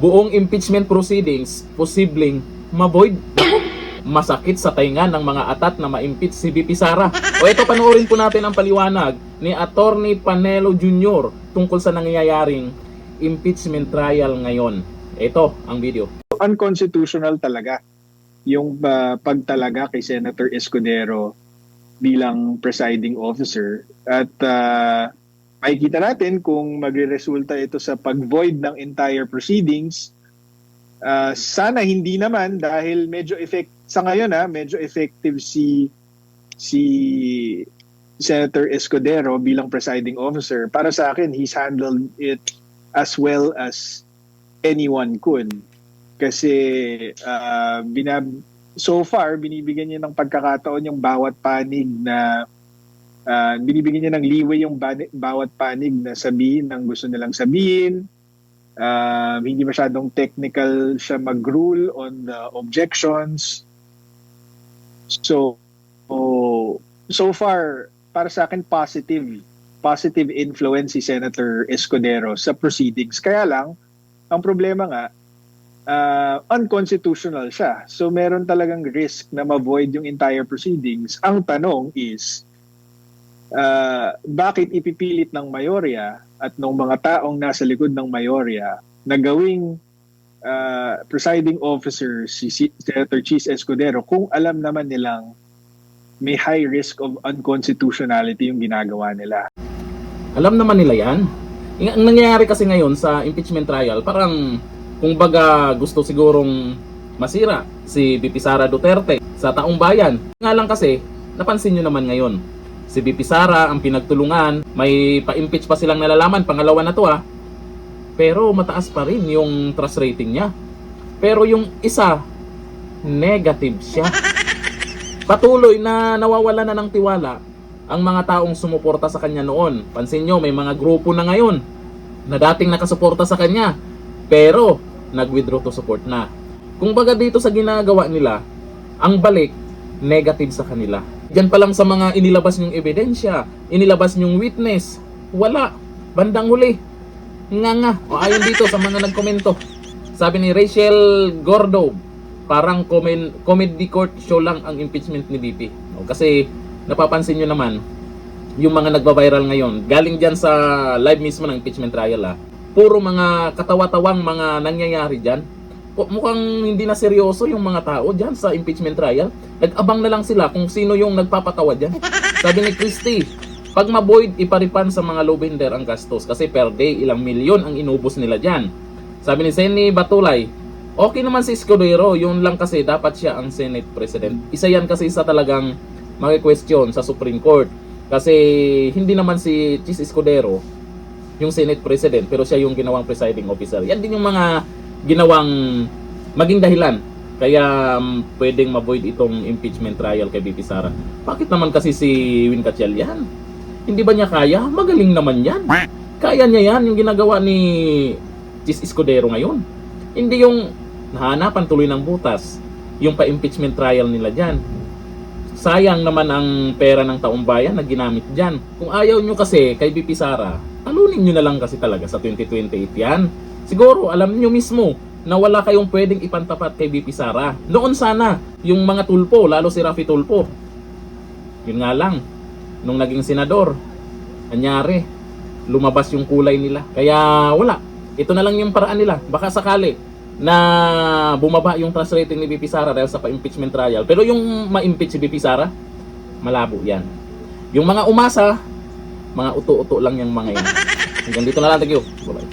buong impeachment proceedings posibleng ma-void. Masakit sa tainga ng mga atat na ma-impeach si VP Sara. O ito, panoorin po natin ang paliwanag ni Attorney Panelo Jr. tungkol sa nangyayaring impeachment trial ngayon. Ito ang video. Unconstitutional talaga yung pagtalaga kay Senator Escudero bilang presiding officer. At makikita natin kung magre-resulta ito sa pag-void ng entire proceedings. Sana hindi naman, dahil medyo sa ngayon medyo effective si Senator Escudero bilang presiding officer. Para sa akin, he's handled it as well as anyone could. Kasi so far, binibigyan niya ng pagkakataon yung bawat panig na binibigyan niya ng leeway yung bawat panig na sabihin ang gusto nilang sabihin. Hindi masyadong technical siya mag-rule on the objections. So far, para sa akin, positive influence si Senator Escudero sa proceedings. Kaya lang, ang problema nga, unconstitutional siya. So meron talagang risk na ma-void yung entire proceedings. Ang tanong is, bakit ipipilit ng mayorya at ng mga taong nasa likod ng mayorya na gawing presiding officer si Senator Chis Escudero kung alam naman nilang may high risk of unconstitutionality yung ginagawa nila? Alam naman nila yan. Ang nangyayari kasi ngayon sa impeachment trial, parang kung baga gusto sigurong masira si VP Sara Duterte sa taong bayan. Nga lang kasi, napansin nyo naman ngayon, si VP Sara ang pinagtulungan, may pa-impeach pa silang nalalaman, pangalawa na to pero mataas pa rin yung trust rating niya. Pero yung isa, negative siya. Patuloy na nawawala na ng tiwala ang mga taong sumuporta sa kanya noon. Pansin nyo, may mga grupo na ngayon na dating nakasuporta sa kanya, pero nag-withdraw to support na. Kung baga dito sa ginagawa nila, ang balik, negative sa kanila. Diyan pa lang sa mga inilabas nyong ebidensya, inilabas nyong witness, wala. Bandang huli. Nga. O ayon dito sa mga nagkomento. Sabi ni Rachel Gordo, parang comedy court show lang ang impeachment ni VP. O, kasi napapansin nyo naman, yung mga nagba-viral ngayon, galing dyan sa live mismo ng impeachment trial puro mga katawa-tawang mga nangyayari dyan. Mukhang hindi na seryoso yung mga tao dyan sa impeachment trial. Nag-abang na lang sila kung sino yung nagpapatawa dyan. Sabi ni Christy, pag ma-void, iparipan sa mga lobender ang gastos kasi per day, ilang milyon ang inubos nila dyan. Sabi ni Senny Batulay, okay naman si Escudero, yun lang kasi dapat siya ang Senate President. Isa yan kasi sa talagang maki-question sa Supreme Court. Kasi hindi naman si Chis Escudero yung Senate President, pero siya yung ginawang presiding officer. Yan din yung mga ginawang maging dahilan kaya pwedeng ma-void itong impeachment trial kay VP Sara. Bakit naman kasi si Win Gatchalian? Hindi ba niya kaya? Magaling naman yan. Kaya niya yan, yung ginagawa ni Chis Escudero ngayon. Hindi yung nahanapan tuloy ng butas, yung pa-impeachment trial nila dyan. Sayang naman ang pera ng taong bayan na ginamit dyan. Kung ayaw nyo kasi kay VP Sara, talunin nyo na lang kasi talaga sa 2028 yan. Siguro alam nyo mismo na wala kayong pwedeng ipantapat kay VP Sara. Noon sana, yung mga tulpo, lalo si Raffy Tulfo. Yun nga lang, nung naging senador, anyari, lumabas yung kulay nila. Kaya wala, ito na lang yung paraan nila. Baka sakali na bumaba yung trust rating ni VP Sara dahil sa pa-impeachment trial. Pero yung ma-impeach si VP Sara, malabo yan. Yung mga umasa, mga uto-uto lang yung mga yan. Hanggang dito na lang, thank you. Bye-bye.